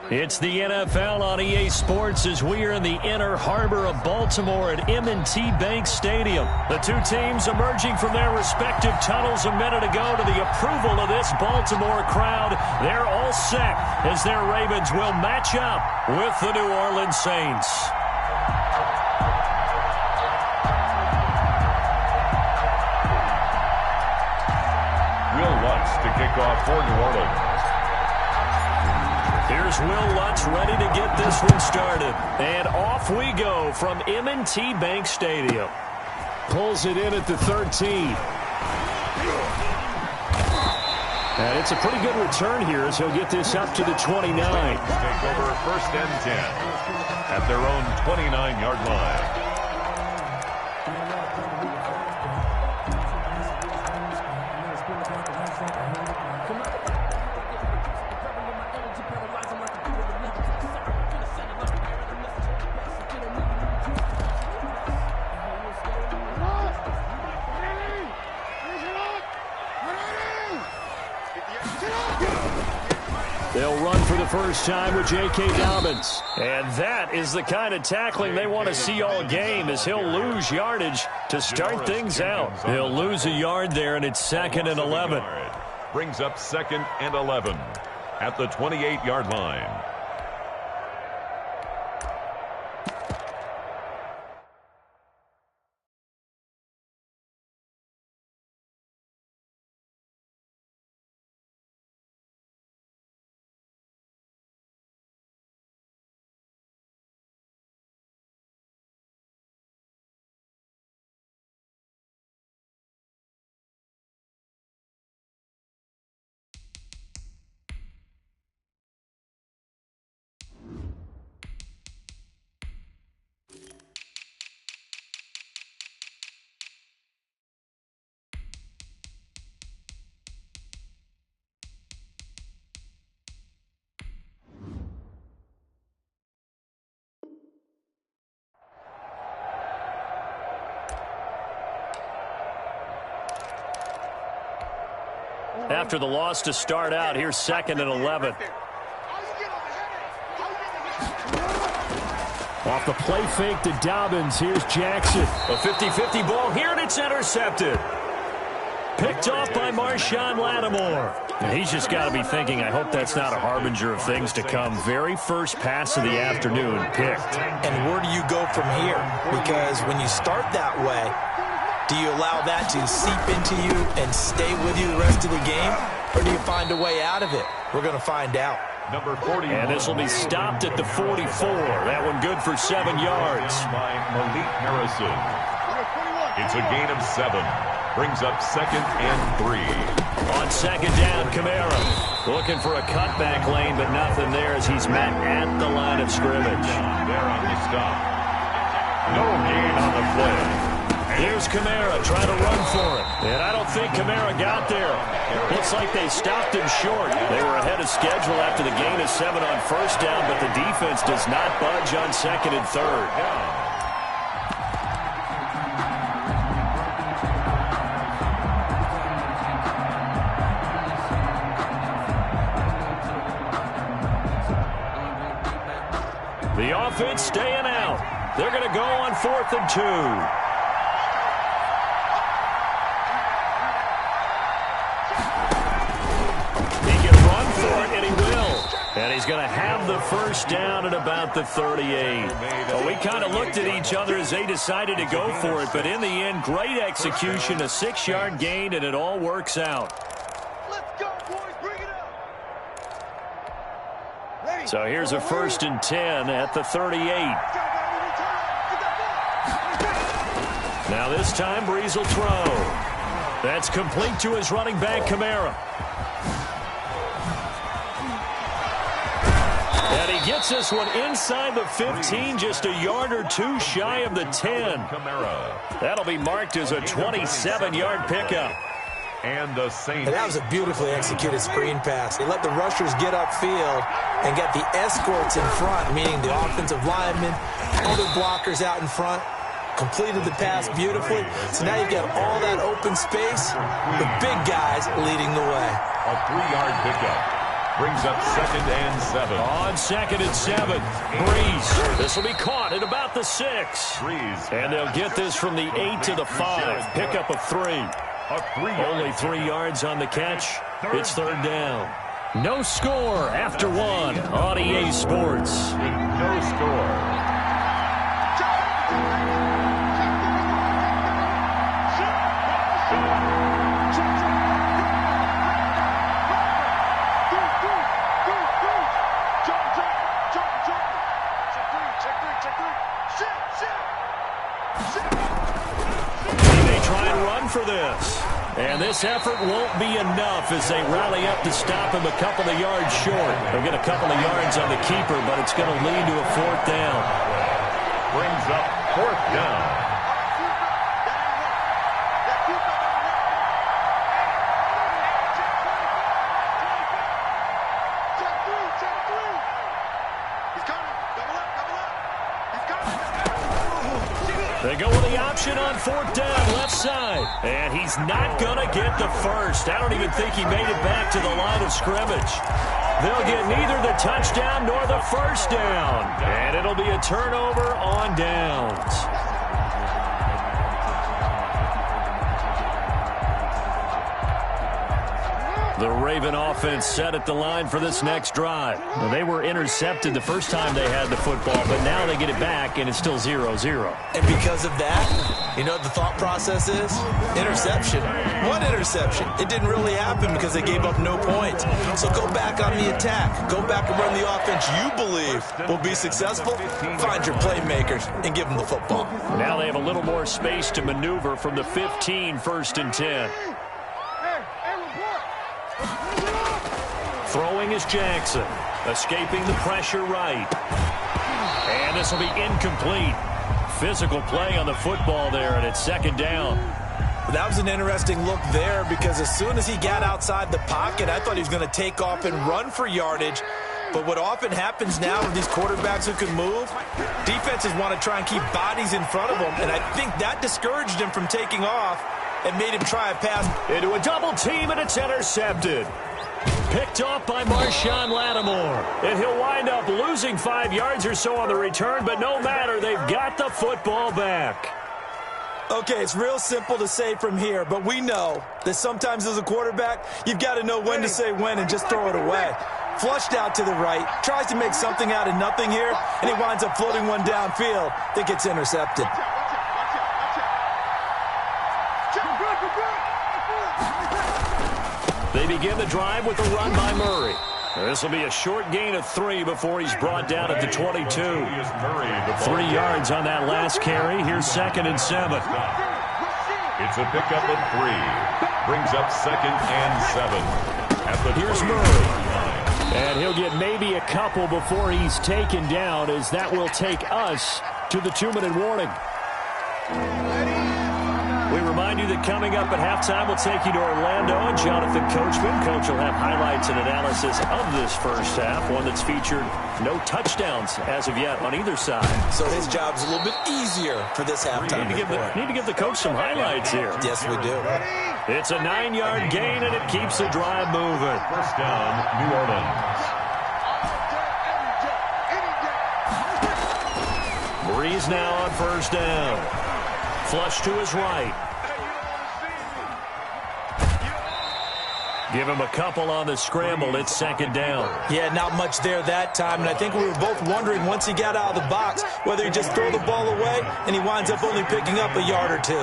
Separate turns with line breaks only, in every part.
It's the NFL on EA Sports as we are in the inner harbor of Baltimore at M&T Bank Stadium. The two teams emerging from their respective tunnels a minute ago to the approval of this Baltimore crowd. They're all set as their Ravens will match up with the New Orleans Saints.
Will Lutz to kick off for New Orleans.
Here's Will Lutz ready to get this one started. And off we go from M&T Bank Stadium. Pulls it in at the 13. And it's a pretty good return here as he'll get this up to the 29.
Take over first and 10 at their own 29-yard line.
They'll run for the first time with J.K. Dobbins. And that is the kind of tackling they want to see all game as he'll lose yardage to start things out. He'll lose a yard there, and it's 2nd and 11.
Brings up 2nd and 11 at the 28-yard line.
After the loss to start out, here's 2nd and 11. Off the play fake to Dobbins, here's Jackson. A 50-50 ball here, and it's intercepted. Picked off by Marshawn Lattimore. And he's just got to be thinking, I hope that's not a harbinger of things to come. Very first pass of the afternoon, picked.
And where do you go from here? Because when you start that way, do you allow that to seep into you and stay with you the rest of the game? Or do you find a way out of it? We're going to find out.
Number 40.
And this will be stopped at the 44. That one good for 7 yards.
By Malik Harrison. It's a gain of 7. Brings up 2nd and 3.
On 2nd down, Kamara. Looking for a cutback lane, but nothing there as he's met at the line of scrimmage.
There on the stop. No gain on the play.
Here's Kamara trying to run for it. And I don't think Kamara got there. Looks like they stopped him short. They were ahead of schedule after the gain of 7 on first down, but the defense does not budge on 2nd and 3rd. The offense staying out. They're going to go on 4th and 2. And he's going to have the first down at about the 38. Well, we kind of looked at each other as they decided to go for it, but in the end, great execution, a 6-yard gain, and it all works out.
Let's go, boys. Bring it up.
So here's a 1st and 10 at the 38. Now this time, Breeze will throw. That's complete to his running back, Kamara. And he gets this one inside the 15, just a yard or two shy of the 10. That'll be marked as a 27-yard pickup.
And the Saints.
And that was a beautifully executed screen pass. They let the rushers get upfield and got the escorts in front, meaning the offensive linemen, other blockers out in front. Completed the pass beautifully. So now you've got all that open space, the big guys leading the way.
A 3-yard pickup. Brings up 2nd and 7.
On 2nd and 7. Breeze. This will be caught at about the 6.
Breeze.
And they'll get this from the 8 to the 5. Pickup of 3. Only 3 yards on the catch. It's 3rd down. No score after 1 on EA Sports.
No score.
For this. And this effort won't be enough as they rally up to stop him a couple of yards short. They'll get a couple of yards on the keeper, but it's going to lead to a 4th down.
Brings up 4th down.
They go with the option on 4th down, left side. And he's not going to get the first. I don't even think he made it back to the line of scrimmage. They'll get neither the touchdown nor the first down. And it'll be a turnover on downs. The Raven offense set at the line for this next drive. Well, they were intercepted the first time they had the football, but now they get it back, and it's still 0-0.
And because of that, you know what the thought process is? Interception. What interception? It didn't really happen because they gave up no points. So go back on the attack. Go back and run the offense you believe will be successful. Find your playmakers and give them the football.
Now they have a little more space to maneuver from the 15, 1st and 10. Throwing is Jackson. Escaping the pressure right. And this will be incomplete. Physical play on the football there, and it's 2nd down.
That was an interesting look there because as soon as he got outside the pocket, I thought he was going to take off and run for yardage. But what often happens now with these quarterbacks who can move, defenses want to try and keep bodies in front of them, and I think that discouraged him from taking off and made him try a pass.
Into a double team, and it's intercepted. Picked off by Marshawn Lattimore. And he'll wind up losing 5 yards or so on the return, but no matter, they've got the football back.
Okay, it's real simple to say from here, but we know that sometimes as a quarterback, you've got to know when to say when and just throw it away. Flushed out to the right, tries to make something out of nothing here, and he winds up floating one downfield that gets intercepted.
They begin the drive with a run by Murray. This will be a short gain of 3 before he's brought down at the 22. 3 yards on that last carry. Here's 2nd and 7.
It's a pickup of 3. Brings up 2nd and 7.
Here's Murray. And he'll get maybe a couple before he's taken down, as that will take us to the 2-minute warning. We remind you that coming up at halftime, we'll take you to Orlando and Jonathan Coachman. Coach will have highlights and analysis of this first half, one that's featured no touchdowns as of yet on either side.
So his job's a little bit easier for this halftime.
Need to give the coach some highlights here.
Yes, we do.
It's a 9-yard gain, and it keeps the drive moving.
First down, New Orleans.
Breeze now on 1st down. Flush to his right. Give him a couple on the scramble. It's 2nd down.
Yeah, not much there that time. And I think we were both wondering once he got out of the box whether he just throw the ball away and he winds up only picking up a yard or 2.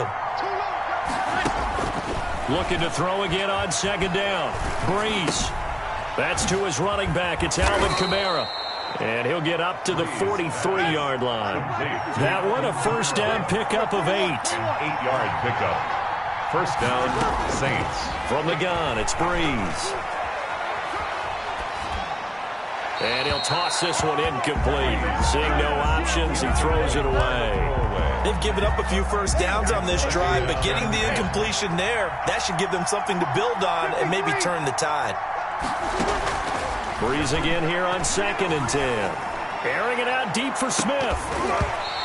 Looking to throw again on 2nd down. Breeze. That's to his running back. It's Alvin Kamara. And he'll get up to the 43-yard line. That one a 1st down pickup of 8.
8-yard pickup. First down, Saints.
From the gun, it's Breeze. And he'll toss this one incomplete. Seeing no options, he throws it away.
They've given up a few first downs on this drive, but getting the incompletion there, that should give them something to build on and maybe turn the tide.
Breeze again here on 2nd and 10. Airing it out deep for Smith.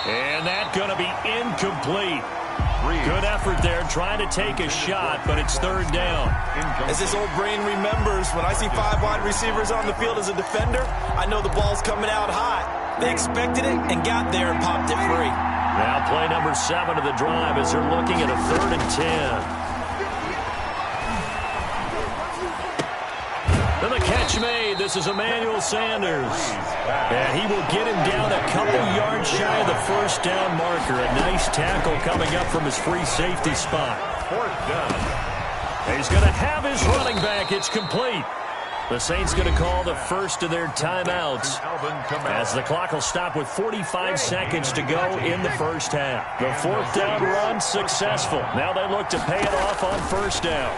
And that's going to be incomplete. Good effort there, trying to take a shot, but it's third down.
As this old brain remembers, when I see 5 wide receivers on the field as a defender, I know the ball's coming out hot. They expected it and got there and popped it free.
Now play number 7 of the drive as they're looking at a 3rd and 10. And the catch made. This is Emmanuel Sanders. And he will get him down a couple yards shy of the first down marker. A nice tackle coming up from his free safety spot.
4th down.
He's going to have his running back. It's complete. The Saints going to call the first of their timeouts as the clock will stop with 45 seconds to go in the first half. The 4th down run successful. Now they look to pay it off on first down.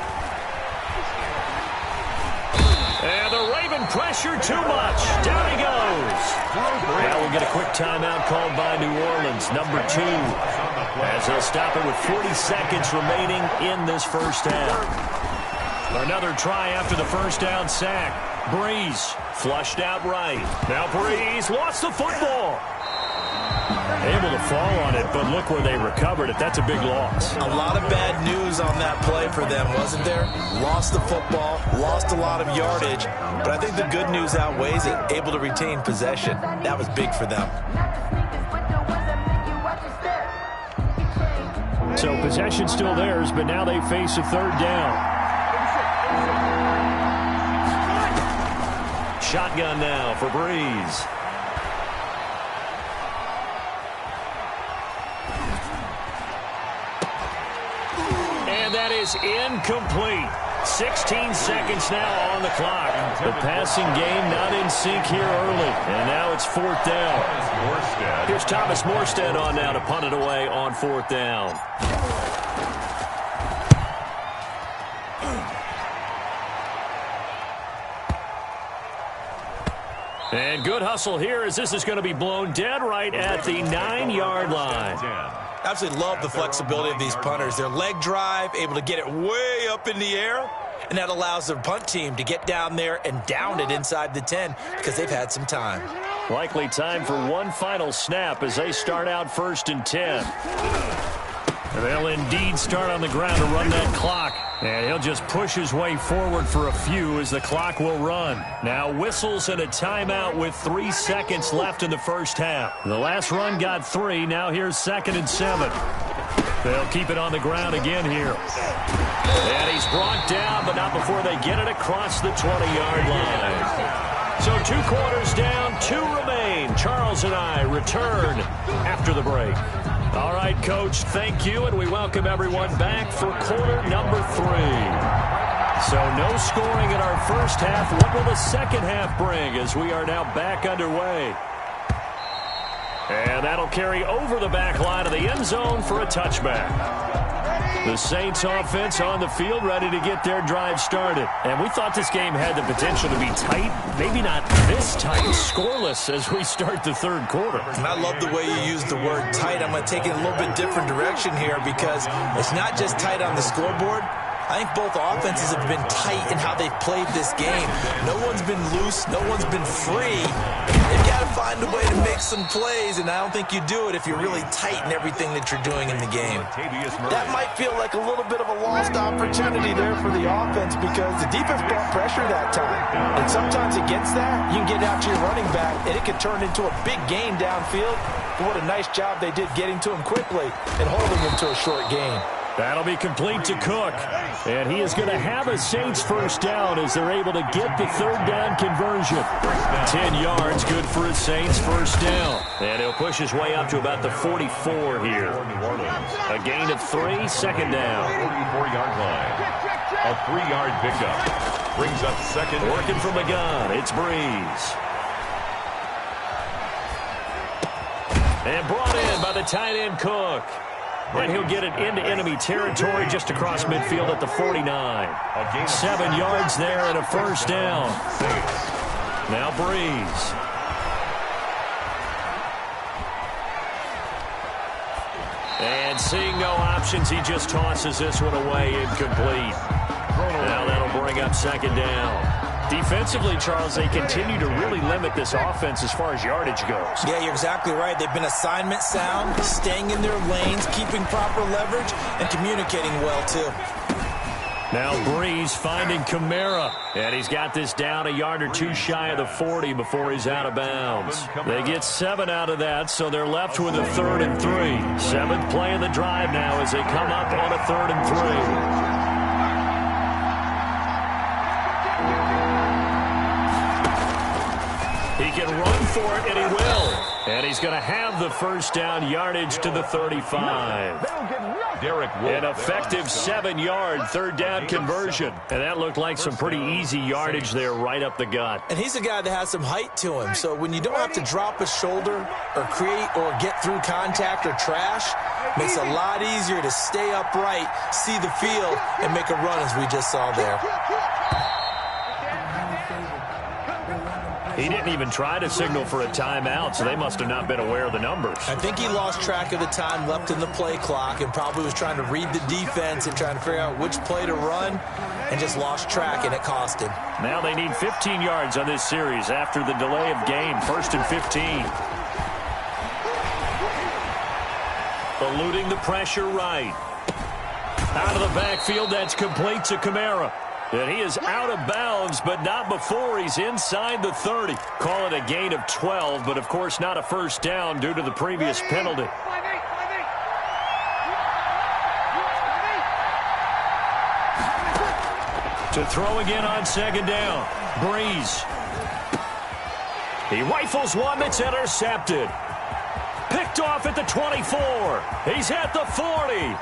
And the Raven pressure too much. Down he goes. Now we'll get a quick timeout called by New Orleans, number 2, as they'll stop it with 40 seconds remaining in this first half. Another try after the first down sack. Breeze flushed out right. Now Breeze lost the football. Able to fall on it, but look where they recovered it. That's a big loss.
A lot of bad news on that play for them, wasn't there? Lost the football, lost a lot of yardage, but I think the good news outweighs it. Able to retain possession. That was big for them.
So possession still theirs, but now they face a 3rd down. Shotgun now for Breeze. And that is incomplete. 16 seconds now on the clock. The passing game not in sync here early. And now it's 4th down. Here's Thomas Morstead on now to punt it away on 4th down. And good hustle here as this is going to be blown dead right at the 9-yard line.
Absolutely love the flexibility of these punters. Their leg drive, able to get it way up in the air, and that allows their punt team to get down there and down it inside the 10 because they've had some time.
Likely time for one final snap as they start out 1st and 10. They'll indeed start on the ground to run that clock. And he'll just push his way forward for a few as the clock will run. Now whistles and a timeout with 3 seconds left in the first half. The last run got 3. Now here's 2nd and 7. They'll keep it on the ground again here. And he's brought down, but not before they get it across the 20-yard line. So 2 quarters down, 2 remain. Charles and I return after the break. All right, Coach, thank you, and we welcome everyone back for quarter number 3. So no scoring in our first half. What will the second half bring as we are now back underway? And that'll carry over the back line of the end zone for a touchback. The Saints offense on the field ready to get their drive started. And we thought this game had the potential to be tight. Maybe not this tight, scoreless as we start the 3rd quarter.
And I love the way you use the word tight. I'm going to take it a little bit different direction here because it's not just tight on the scoreboard. I think both offenses have been tight in how they've played this game. No one's been loose. No one's been free. They've got to find a way to make some plays, and I don't think you do it if you're really tight in everything that you're doing in the game. That might feel like a little bit of a lost opportunity there for the offense because the defense brought pressure that time. And sometimes against that, you can get out to your running back, and it can turn into a big gain downfield. But what a nice job they did getting to him quickly and holding him to a short gain.
That'll be complete to Cook. And he is going to have a Saints first down as they're able to get the 3rd down conversion. 10 yards, good for a Saints first down. And he'll push his way up to about the 44 here. A gain of 3, 2nd down.
44-yard line. A 3-yard pickup. Brings up 2nd.
Working from the gun, it's Breeze. And brought in by the tight end Cook. And he'll get it into enemy territory just across midfield at the 49. 7 yards there and a first down. Now Breeze. And seeing no options, he just tosses this one away incomplete. Now that'll bring up 2nd down. Defensively, Charles, they continue to really limit this offense as far as yardage goes.
Yeah, you're exactly right. They've been assignment sound, staying in their lanes, keeping proper leverage, and communicating well, too.
Now Breeze finding Kamara, and he's got this down a yard or two shy of the 40 before he's out of bounds. They get 7 out of that, so they're left with a 3rd and 3. 7th play of the drive now as they come up on a 3rd and 3. He can run for it, and he will. And he's going to have the first down yardage to the 35. An effective 7-yard 3rd down conversion. And that looked like some pretty easy yardage there right up the gut.
And he's a guy that has some height to him. So when you don't have to drop a shoulder or create or get through contact or trash, makes it a lot easier to stay upright, see the field, and make a run as we just saw there.
He didn't even try to signal for a timeout, so they must have not been aware of the numbers.
I think he lost track of the time left in the play clock and probably was trying to read the defense and trying to figure out which play to run and just lost track, and it cost him.
Now they need 15 yards on this series after the delay of game. 1st and 15. Eluding the pressure right. Out of the backfield, that's complete to Kamara. And he is out of bounds, but not before he's inside the 30. Call it a gain of 12, but of course not a first down due to the previous penalty. To throw again on 2nd down. Breeze. He rifles one that's intercepted. Picked off at the 24. He's at the 40.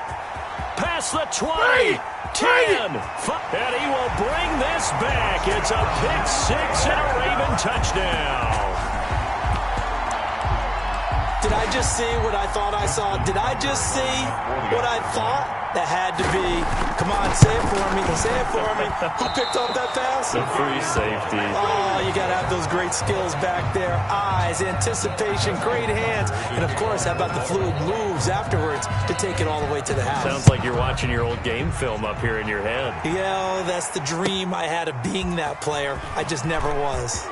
Past the 20. 10, and he will bring this back. It's a pick 6 and a Raven touchdown.
Did I just see what I thought I saw? Did I just see what I thought? That had to be. Come on, say it for me. Say it for me. Who picked up that pass?
The free safety.
Oh, you got to have those great skills back there. Eyes, anticipation, great hands. And, of course, how about the fluid moves afterwards to take it all the way to the house?
Sounds like you're watching your old game film up here in your head.
Yeah, that's the dream I had of being that player. I just never was.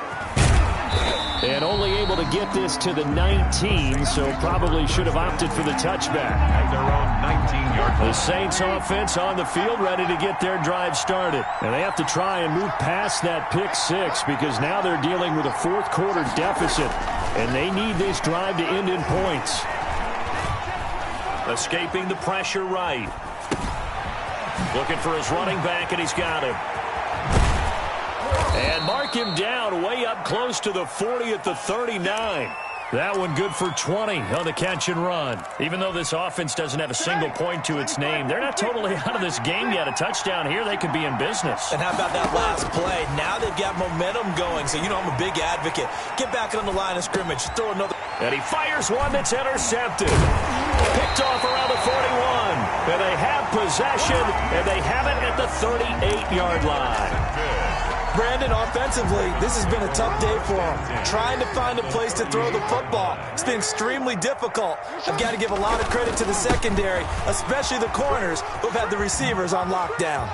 And only able to get this to the 19, so probably should have opted for the touchback.
At their own 19-yard line.
The Saints offense on the field ready to get their drive started. And they have to try and move past that pick 6 because now they're dealing with a 4th quarter deficit. And they need this drive to end in points. Escaping the pressure right. Looking for his running back, and he's got him. And mark him down way up close to the 40 at the 39. That one good for 20 on the catch and run. Even though this offense doesn't have a single point to its name, they're not totally out of this game yet. A touchdown here, they could be in business.
And how about that last play? Now they've got momentum going, so you know I'm a big advocate. Get back on the line of scrimmage. Throw another.
And he fires one that's intercepted. Picked off around the 41. And they have possession, and they have it at the 38-yard line.
Brandon, offensively, this has been a tough day for him. Trying to find a place to throw the football. It's been extremely difficult. I've got to give a lot of credit to the secondary, especially the corners who've had the receivers on lockdown.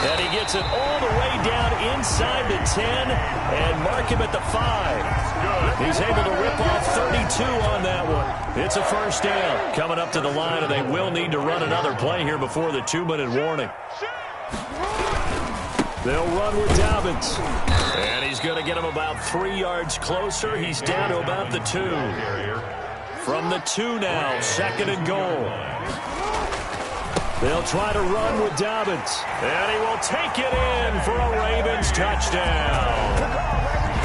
And he gets it all the way down inside the 10 and mark him at the 5. He's able to rip off 32 on that one. It's a first down. Coming up to the line, and they will need to run another play here before the 2-minute warning. They'll run with Dobbins. And he's going to get him about 3 yards closer. He's down to about the 2. From the 2 now, 2nd and goal. They'll try to run with Dobbins. And he will take it in for a Ravens touchdown.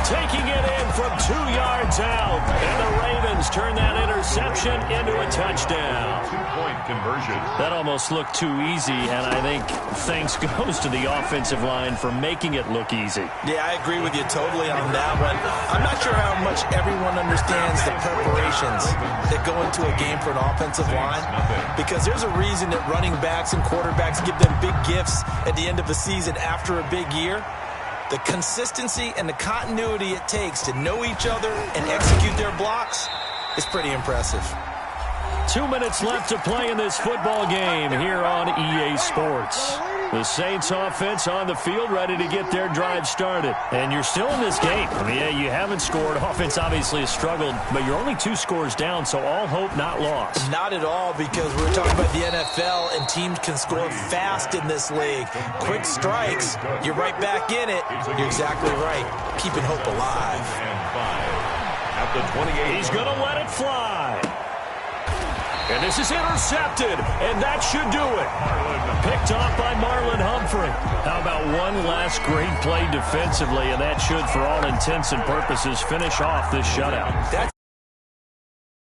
Taking it in from 2 yards out. And the Ravens turn that interception into a touchdown.
2-point conversion.
That almost looked too easy, and I think thanks goes to the offensive line for making it look easy.
Yeah, I agree with you totally on that one. I'm not sure how much everyone understands the preparations that go into a game for an offensive line, because there's a reason that running backs and quarterbacks give them big gifts at the end of the season after a big year. The consistency and the continuity it takes to know each other and execute their blocks is pretty impressive.
2 minutes left to play in this football game here on EA Sports. The Saints offense on the field, ready to get their drive started. And you're still in this game. I mean, yeah, you haven't scored. Offense obviously has struggled, but you're only 2 scores down, so all hope not lost.
Not at all, because we're talking about the NFL, and teams can score fast in this league. Quick strikes, you're right back in it. You're exactly right. Keeping hope alive.
At the 28.
He's going to let it fly. And this is intercepted, and that should do it. Picked off by Marlon Humphrey. How about one last great play defensively, and that should, for all intents and purposes, finish off this shutout.